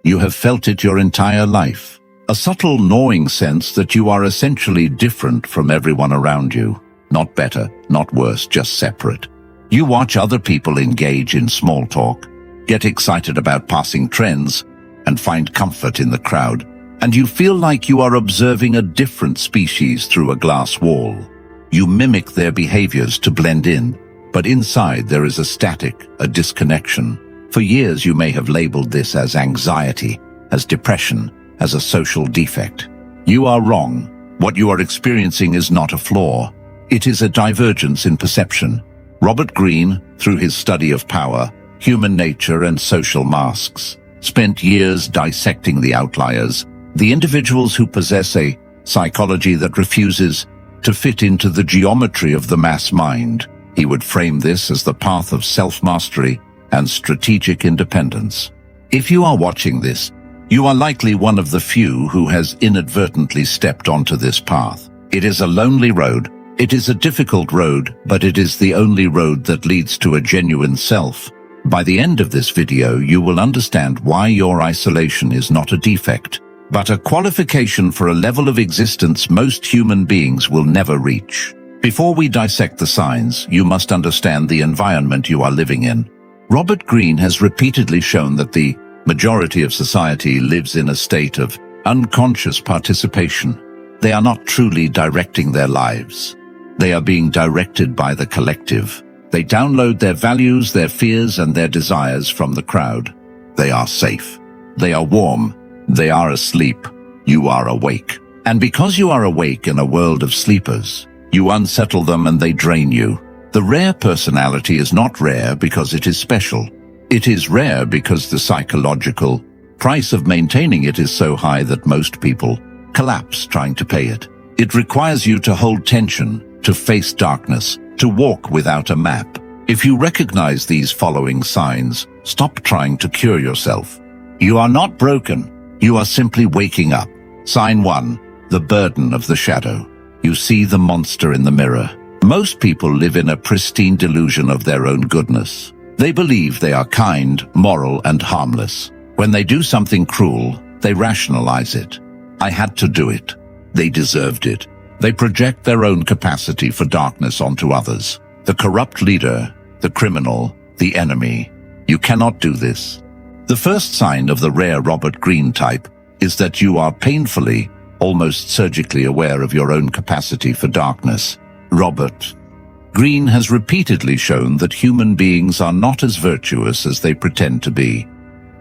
You have felt it your entire life. A subtle gnawing sense that you are essentially different from everyone around you. Not better, not worse, just separate. You watch other people engage in small talk, get excited about passing trends, and find comfort in the crowd. And you feel like you are observing a different species through a glass wall. You mimic their behaviors to blend in, but inside there is a static, a disconnection. For years you may have labeled this as anxiety, as depression, as a social defect. You are wrong. What you are experiencing is not a flaw. It is a divergence in perception. Robert Greene, through his study of power, human nature and social masks, spent years dissecting the outliers, the individuals who possess a psychology that refuses to fit into the geometry of the mass mind. He would frame this as the path of self-mastery and strategic independence. If you are watching this, you are likely one of the few who has inadvertently stepped onto this path. It is a lonely road. It is a difficult road, but it is the only road that leads to a genuine self. By the end of this video, you will understand why your isolation is not a defect, but a qualification for a level of existence most human beings will never reach. Before we dissect the signs, you must understand the environment you are living in. Robert Greene has repeatedly shown that the majority of society lives in a state of unconscious participation. They are not truly directing their lives. They are being directed by the collective. They download their values, their fears, and their desires from the crowd. They are safe. They are warm. They are asleep. You are awake. And because you are awake in a world of sleepers, you unsettle them and they drain you. The rare personality is not rare because it is special. It is rare because the psychological price of maintaining it is so high that most people collapse trying to pay it. It requires you to hold tension, to face darkness, to walk without a map. If you recognize these following signs, stop trying to cure yourself. You are not broken. You are simply waking up. Sign 1, the burden of the shadow. You see the monster in the mirror. Most people live in a pristine delusion of their own goodness. They believe they are kind, moral, and harmless. When they do something cruel, they rationalize it. I had to do it. They deserved it. They project their own capacity for darkness onto others. The corrupt leader, the criminal, the enemy. You cannot do this. The first sign of the rare Robert Greene type is that you are painfully, almost surgically aware of your own capacity for darkness. Robert Greene has repeatedly shown that human beings are not as virtuous as they pretend to be.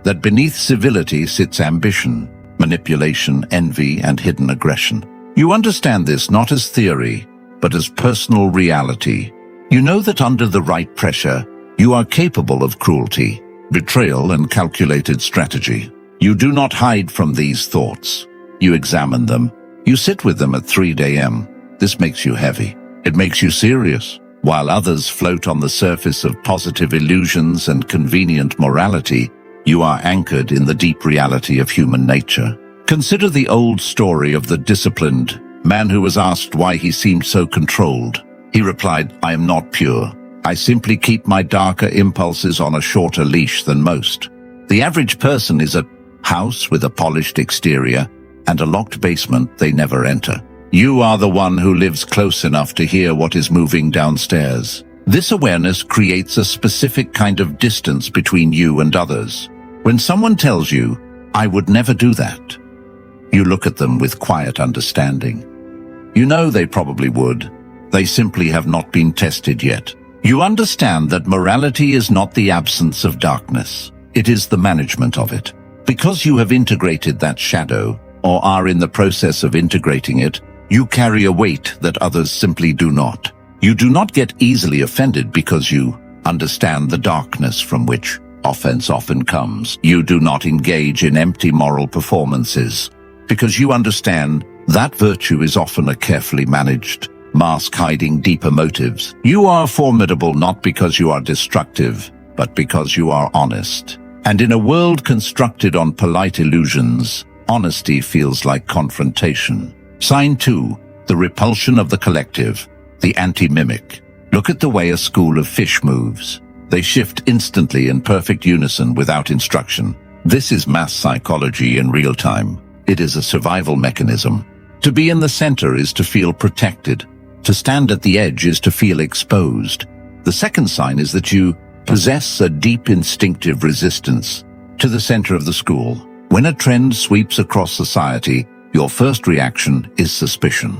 That beneath civility sits ambition, manipulation, envy, and hidden aggression. You understand this not as theory, but as personal reality. You know that under the right pressure, you are capable of cruelty, betrayal, and calculated strategy. You do not hide from these thoughts. You examine them. You sit with them at 3 a.m. This makes you heavy. It makes you serious. While others float on the surface of positive illusions and convenient morality, you are anchored in the deep reality of human nature. Consider the old story of the disciplined man who was asked why he seemed so controlled. He replied, "I am not pure. I simply keep my darker impulses on a shorter leash than most." The average person is a house with a polished exterior and a locked basement they never enter. You are the one who lives close enough to hear what is moving downstairs. This awareness creates a specific kind of distance between you and others. When someone tells you, "I would never do that," you look at them with quiet understanding. You know they probably would. They simply have not been tested yet. You understand that morality is not the absence of darkness. It is the management of it. Because you have integrated that shadow, or are in the process of integrating it, you carry a weight that others simply do not. You do not get easily offended because you understand the darkness from which offense often comes. You do not engage in empty moral performances because you understand that virtue is often a carefully managed mask hiding deeper motives. You are formidable not because you are destructive, but because you are honest. And in a world constructed on polite illusions, honesty feels like confrontation. Sign 2, the repulsion of the collective, the anti-mimic. Look at the way a school of fish moves. They shift instantly in perfect unison without instruction. This is mass psychology in real time. It is a survival mechanism. To be in the center is to feel protected. To stand at the edge is to feel exposed. The second sign is that you possess a deep instinctive resistance to the center of the school. When a trend sweeps across society, your first reaction is suspicion.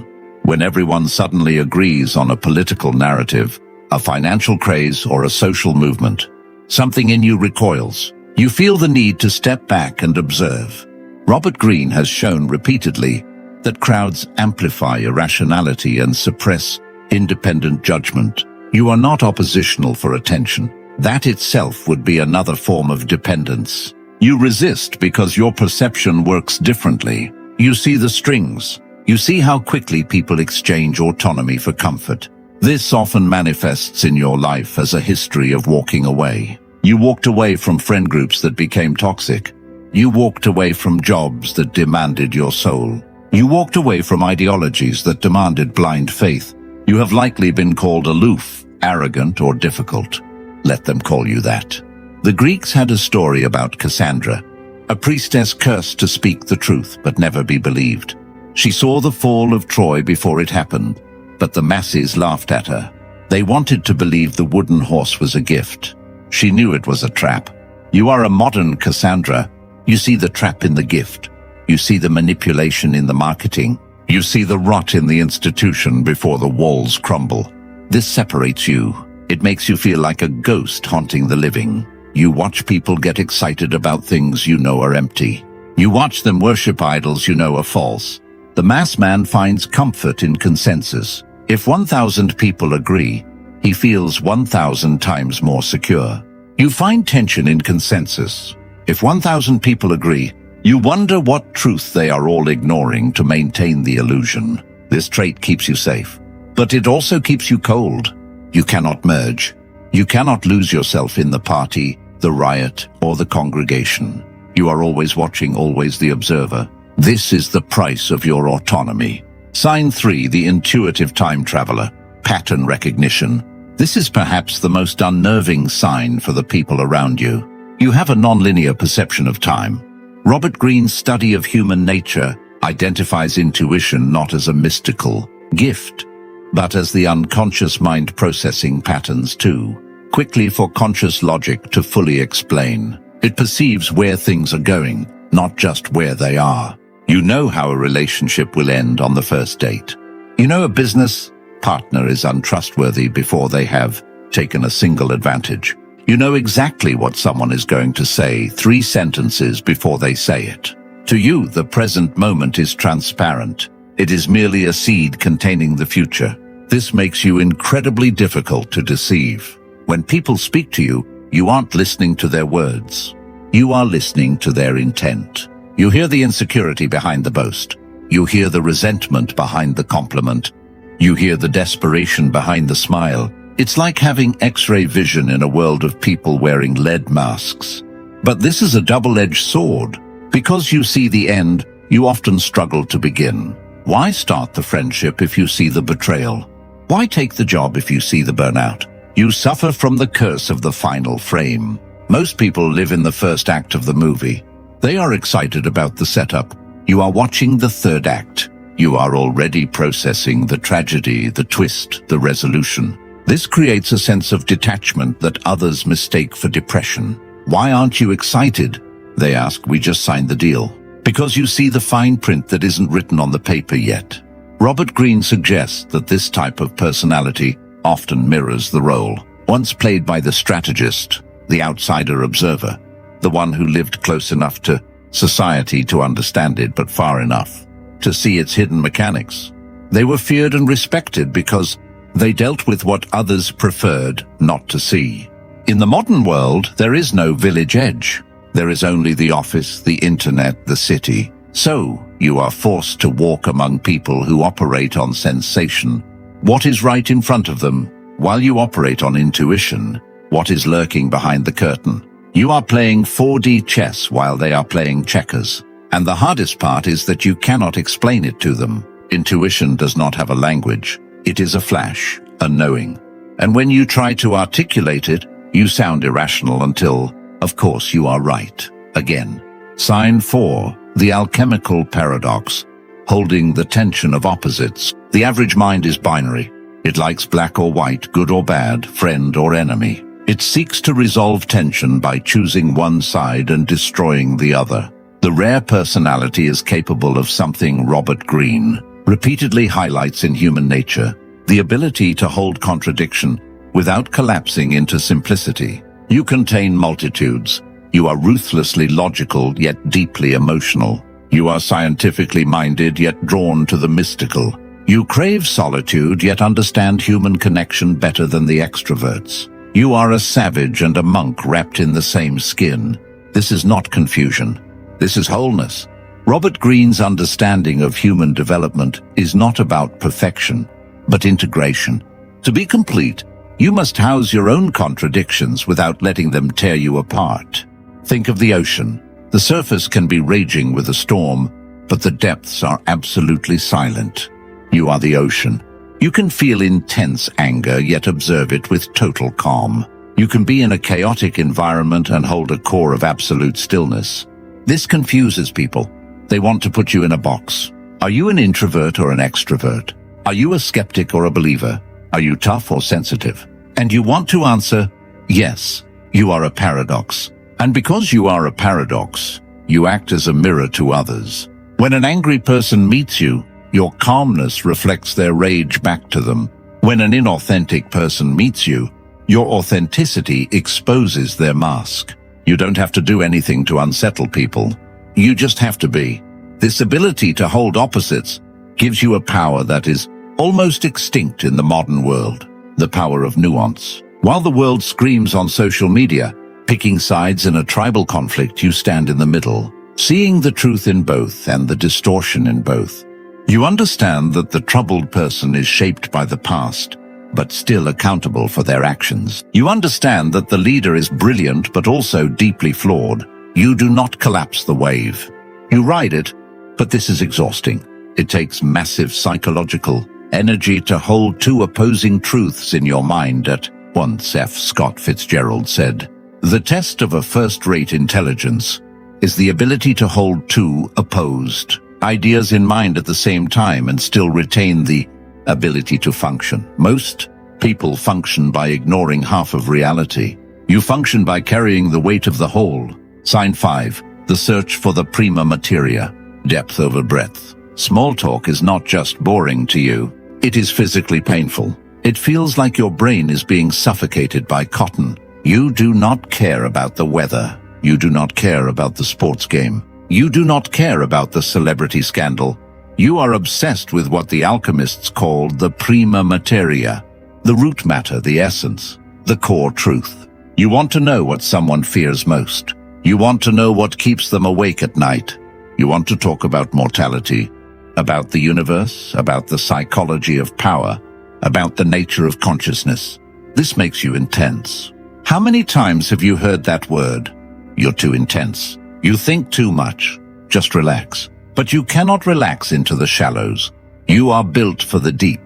When everyone suddenly agrees on a political narrative, a financial craze, or a social movement, something in you recoils. You feel the need to step back and observe. Robert Greene has shown repeatedly that crowds amplify irrationality and suppress independent judgment. You are not oppositional for attention. That itself would be another form of dependence. You resist because your perception works differently. You see the strings. You see how quickly people exchange autonomy for comfort. This often manifests in your life as a history of walking away. You walked away from friend groups that became toxic. You walked away from jobs that demanded your soul. You walked away from ideologies that demanded blind faith. You have likely been called aloof, arrogant, or difficult. Let them call you that. The Greeks had a story about Cassandra, a priestess cursed to speak the truth but never be believed. She saw the fall of Troy before it happened, but the masses laughed at her. They wanted to believe the wooden horse was a gift. She knew it was a trap. You are a modern Cassandra. You see the trap in the gift. You see the manipulation in the marketing. You see the rot in the institution before the walls crumble. This separates you. It makes you feel like a ghost haunting the living. You watch people get excited about things you know are empty. You watch them worship idols you know are false. The mass man finds comfort in consensus. If 1,000 people agree, he feels 1,000 times more secure. You find tension in consensus. If 1,000 people agree, you wonder what truth they are all ignoring to maintain the illusion. This trait keeps you safe, but it also keeps you cold. You cannot merge. You cannot lose yourself in the party, the riot, or the congregation. You are always watching, always the observer. This is the price of your autonomy. Sign 3, the intuitive time traveler, pattern recognition. This is perhaps the most unnerving sign for the people around you. You have a nonlinear perception of time. Robert Greene's study of human nature identifies intuition not as a mystical gift, but as the unconscious mind processing patterns too quickly for conscious logic to fully explain. It perceives where things are going, not just where they are. You know how a relationship will end on the first date. You know a business partner is untrustworthy before they have taken a single advantage. You know exactly what someone is going to say 3 sentences before they say it. To you, the present moment is transparent. It is merely a seed containing the future. This makes you incredibly difficult to deceive. When people speak to you, you aren't listening to their words. You are listening to their intent. You hear the insecurity behind the boast. You hear the resentment behind the compliment. You hear the desperation behind the smile. It's like having X-ray vision in a world of people wearing lead masks. But this is a double-edged sword. Because you see the end, you often struggle to begin. Why start the friendship if you see the betrayal? Why take the job if you see the burnout? You suffer from the curse of the final frame. Most people live in the first act of the movie. They are excited about the setup. You are watching the third act. You are already processing the tragedy, the twist, the resolution. This creates a sense of detachment that others mistake for depression. Why aren't you excited? They ask. We just signed the deal. Because you see the fine print that isn't written on the paper yet. Robert Greene suggests that this type of personality often mirrors the role once played by the strategist, the outsider observer, the one who lived close enough to society to understand it but far enough to see its hidden mechanics. They were feared and respected because they dealt with what others preferred not to see. In the modern world, there is no village edge. There is only the office, the internet, the city. So, you are forced to walk among people who operate on sensation. What is right in front of them, while you operate on intuition, what is lurking behind the curtain. You are playing 4D chess while they are playing checkers. And the hardest part is that you cannot explain it to them. Intuition does not have a language. It is a flash, a knowing. And when you try to articulate it, you sound irrational until, of course, you are right. again. Sign 4, the alchemical paradox, holding the tension of opposites. The average mind is binary. It likes black or white, good or bad, friend or enemy. It seeks to resolve tension by choosing one side and destroying the other. The rare personality is capable of something Robert Greene repeatedly highlights in human nature: the ability to hold contradiction without collapsing into simplicity. You contain multitudes. You are ruthlessly logical yet deeply emotional. You are scientifically minded yet drawn to the mystical. You crave solitude yet understand human connection better than the extroverts. You are a savage and a monk wrapped in the same skin. This is not confusion. This is wholeness. Robert Greene's understanding of human development is not about perfection, but integration. To be complete, you must house your own contradictions without letting them tear you apart. Think of the ocean. The surface can be raging with a storm, but the depths are absolutely silent. You are the ocean. You can feel intense anger, yet observe it with total calm. You can be in a chaotic environment and hold a core of absolute stillness. This confuses people. They want to put you in a box. Are you an introvert or an extrovert? Are you a skeptic or a believer? Are you tough or sensitive? And you want to answer, yes, you are a paradox. And because you are a paradox, you act as a mirror to others. When an angry person meets you, your calmness reflects their rage back to them. When an inauthentic person meets you, your authenticity exposes their mask. You don't have to do anything to unsettle people. You just have to be. This ability to hold opposites gives you a power that is almost extinct in the modern world, the power of nuance. While the world screams on social media, picking sides in a tribal conflict, you stand in the middle, seeing the truth in both and the distortion in both. You understand that the troubled person is shaped by the past, but still accountable for their actions. You understand that the leader is brilliant but also deeply flawed. You do not collapse the wave. You ride it, but this is exhausting. It takes massive psychological energy to hold two opposing truths in your mind. At once, F. Scott Fitzgerald said, "The test of a first-rate intelligence is the ability to hold two opposed ideas in mind at the same time and still retain the ability to function." Most people function by ignoring half of reality. You function by carrying the weight of the whole. Sign 5, the search for the prima materia, depth over breadth. Small talk is not just boring to you. It is physically painful. It feels like your brain is being suffocated by cotton. You do not care about the weather. You do not care about the sports game. You do not care about the celebrity scandal. You are obsessed with what the alchemists called the prima materia, the root matter, the essence, the core truth. You want to know what someone fears most. You want to know what keeps them awake at night. You want to talk about mortality, about the universe, about the psychology of power, about the nature of consciousness. This makes you intense. How many times have you heard that word? You're too intense. You think too much. Just relax. But you cannot relax into the shallows. You are built for the deep.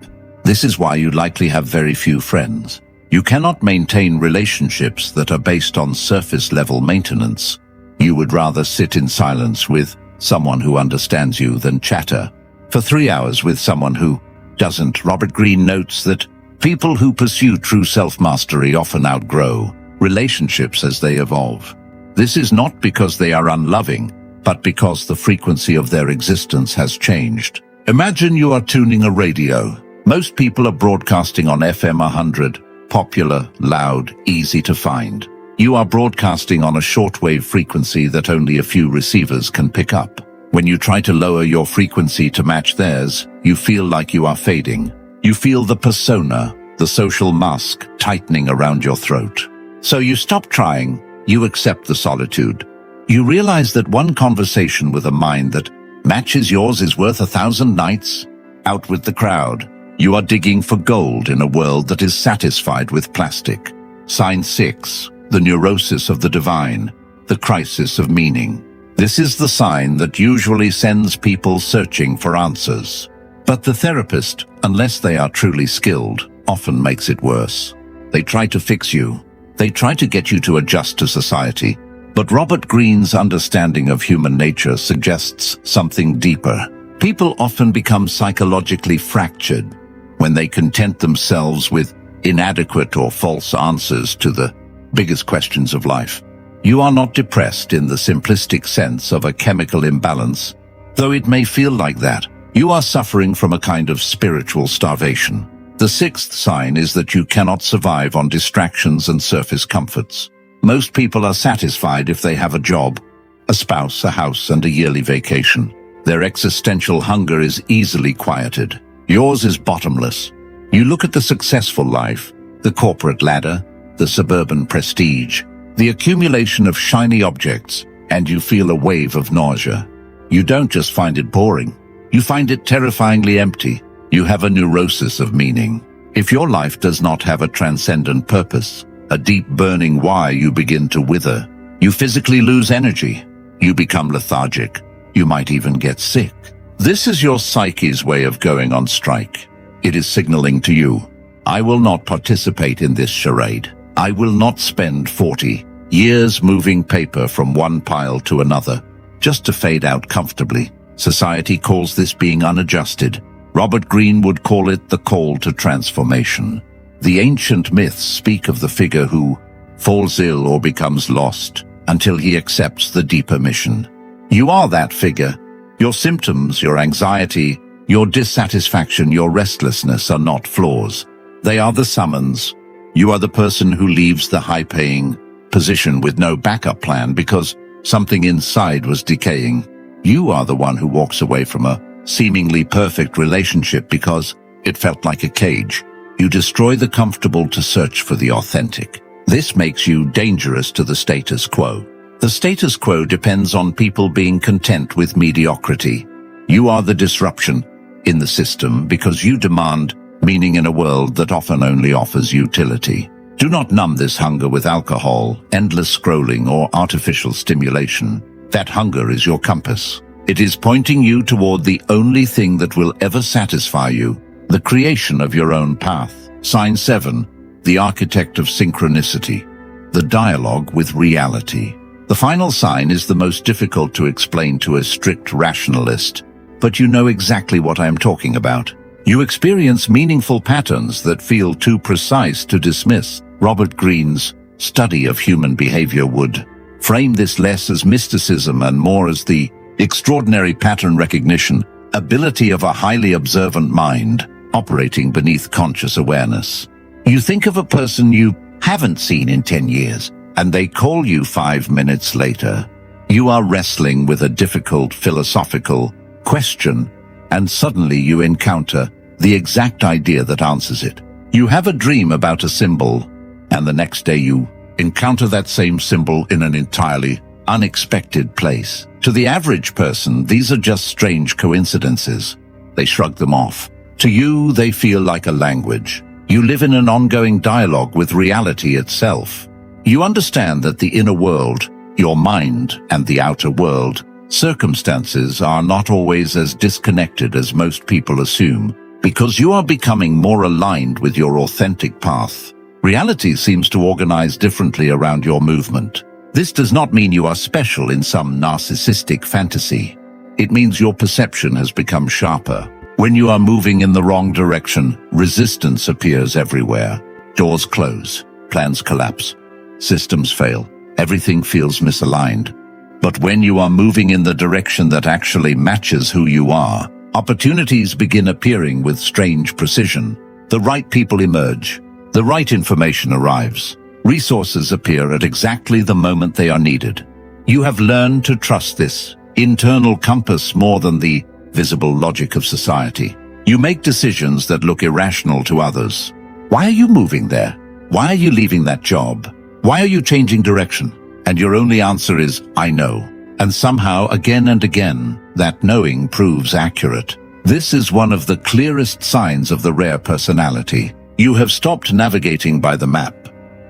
This is why you likely have very few friends. You cannot maintain relationships that are based on surface-level maintenance. You would rather sit in silence with someone who understands you than chatter for 3 hours with someone who doesn't. Robert Greene notes that people who pursue true self-mastery often outgrow relationships as they evolve. This is not because they are unloving, but because the frequency of their existence has changed. Imagine you are tuning a radio. Most people are broadcasting on FM 100, popular, loud, easy to find. You are broadcasting on a shortwave frequency that only a few receivers can pick up. When you try to lower your frequency to match theirs, you feel like you are fading. You feel the persona, the social mask, tightening around your throat. So you stop trying. You accept the solitude. You realize that one conversation with a mind that matches yours is worth 1,000 nights out with the crowd. You are digging for gold in a world that is satisfied with plastic. Sign 6, the neurosis of the divine, the crisis of meaning. This is the sign that usually sends people searching for answers. But the therapist, unless they are truly skilled, often makes it worse. They try to fix you. They try to get you to adjust to society. But Robert Greene's understanding of human nature suggests something deeper. People often become psychologically fractured when they content themselves with inadequate or false answers to the biggest questions of life. You are not depressed in the simplistic sense of a chemical imbalance, though it may feel like that. You are suffering from a kind of spiritual starvation. The sixth sign is that you cannot survive on distractions and surface comforts. Most people are satisfied if they have a job, a spouse, a house, and a yearly vacation. Their existential hunger is easily quieted. Yours is bottomless. You look at the successful life, the corporate ladder, the suburban prestige, the accumulation of shiny objects, and you feel a wave of nausea. You don't just find it boring. You find it terrifyingly empty. You have a neurosis of meaning. If your life does not have a transcendent purpose, a deep burning why, you begin to wither. You physically lose energy. You become lethargic. You might even get sick. This is your psyche's way of going on strike. It is signaling to you, I will not participate in this charade. I will not spend 40 years moving paper from one pile to another, just to fade out comfortably. Society calls this being unadjusted. Robert Greene would call it the call to transformation. The ancient myths speak of the figure who falls ill or becomes lost until he accepts the deeper mission. You are that figure. Your symptoms, your anxiety, your dissatisfaction, your restlessness are not flaws. They are the summons. You are the person who leaves the high-paying position with no backup plan because something inside was decaying. You are the one who walks away from a seemingly perfect relationship because it felt like a cage. You destroy the comfortable to search for the authentic. This makes you dangerous to the status quo. The status quo depends on people being content with mediocrity. You are the disruption in the system because you demand meaning in a world that often only offers utility. Do not numb this hunger with alcohol, endless scrolling, or artificial stimulation. That hunger is your compass. It is pointing you toward the only thing that will ever satisfy you, the creation of your own path. Sign 7, the architect of synchronicity, the dialogue with reality. The final sign is the most difficult to explain to a strict rationalist, but you know exactly what I am talking about. You experience meaningful patterns that feel too precise to dismiss. Robert Greene's study of human behavior would frame this less as mysticism and more as the extraordinary pattern recognition ability of a highly observant mind operating beneath conscious awareness. You think of a person you haven't seen in 10 years, and they call you 5 minutes later. You are wrestling with a difficult philosophical question, and suddenly you encounter the exact idea that answers it. You have a dream about a symbol, and the next day you encounter that same symbol in an entirely unexpected place. To the average person, these are just strange coincidences. They shrug them off. To you, they feel like a language. You live in an ongoing dialogue with reality itself. You understand that the inner world, your mind, and the outer world, circumstances are not always as disconnected as most people assume. Because you are becoming more aligned with your authentic path, reality seems to organize differently around your movement. This does not mean you are special in some narcissistic fantasy. It means your perception has become sharper. When you are moving in the wrong direction, resistance appears everywhere. Doors close, plans collapse, systems fail, everything feels misaligned. But when you are moving in the direction that actually matches who you are, opportunities begin appearing with strange precision. The right people emerge. The right information arrives. Resources appear at exactly the moment they are needed. You have learned to trust this internal compass more than the visible logic of society. You make decisions that look irrational to others. Why are you moving there? Why are you leaving that job? Why are you changing direction? And your only answer is, I know. And somehow, again and again, that knowing proves accurate. This is one of the clearest signs of the rare personality. You have stopped navigating by the map,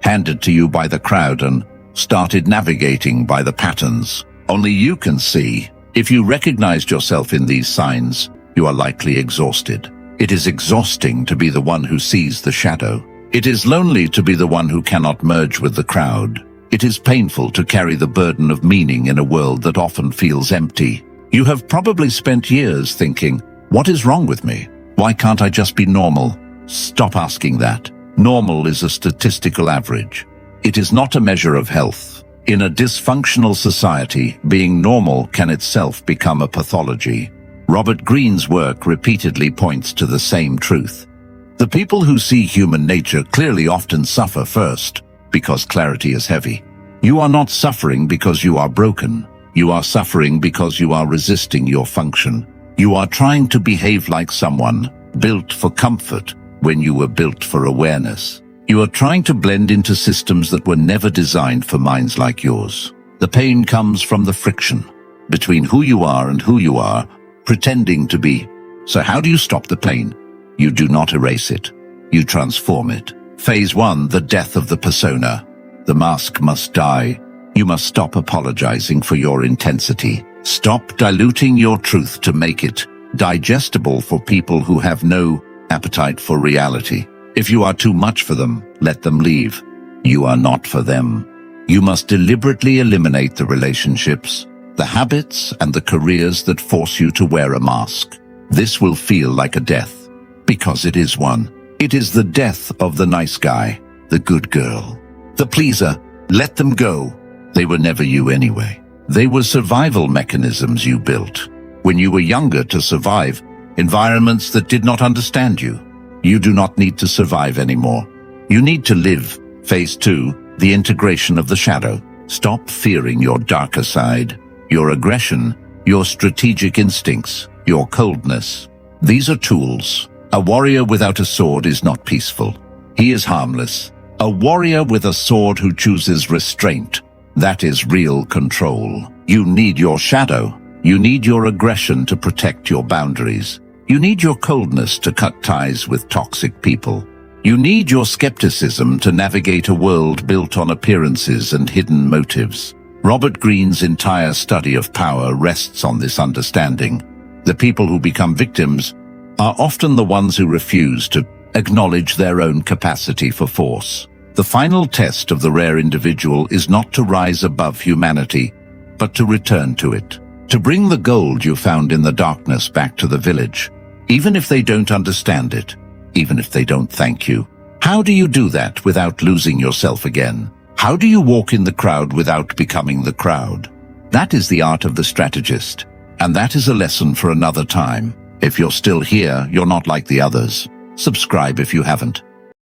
handed to you by the crowd, and started navigating by the patterns only you can see. If you recognized yourself in these signs, you are likely exhausted. It is exhausting to be the one who sees the shadow. It is lonely to be the one who cannot merge with the crowd. It is painful to carry the burden of meaning in a world that often feels empty. You have probably spent years thinking, what is wrong with me? Why can't I just be normal? Stop asking that. Normal is a statistical average. It is not a measure of health. In a dysfunctional society, being normal can itself become a pathology. Robert Greene's work repeatedly points to the same truth. The people who see human nature clearly often suffer first, because clarity is heavy. You are not suffering because you are broken. You are suffering because you are resisting your function. You are trying to behave like someone built for comfort when you were built for awareness. You are trying to blend into systems that were never designed for minds like yours. The pain comes from the friction between who you are and who you are pretending to be. So how do you stop the pain? You do not erase it. You transform it. Phase 1, the death of the persona. The mask must die. You must stop apologizing for your intensity. Stop diluting your truth to make it digestible for people who have no appetite for reality. If you are too much for them, let them leave. You are not for them. You must deliberately eliminate the relationships, the habits, and the careers that force you to wear a mask. This will feel like a death, because it is one. It is the death of the nice guy, the good girl, the pleaser. Let them go. They were never you anyway. They were survival mechanisms you built when you were younger to survive environments that did not understand you. You do not need to survive anymore. You need to live. Phase 2, the integration of the shadow. Stop fearing your darker side, your aggression, your strategic instincts, your coldness. These are tools. A warrior without a sword is not peaceful. He is harmless. A warrior with a sword who chooses restraint, that is real control. You need your shadow. You need your aggression to protect your boundaries. You need your coldness to cut ties with toxic people. You need your skepticism to navigate a world built on appearances and hidden motives. Robert Greene's entire study of power rests on this understanding. The people who become victims are often the ones who refuse to acknowledge their own capacity for force. The final test of the rare individual is not to rise above humanity, but to return to it. To bring the gold you found in the darkness back to the village, even if they don't understand it, even if they don't thank you. How do you do that without losing yourself again? How do you walk in the crowd without becoming the crowd? That is the art of the strategist, and that is a lesson for another time. If you're still here, you're not like the others. Subscribe if you haven't.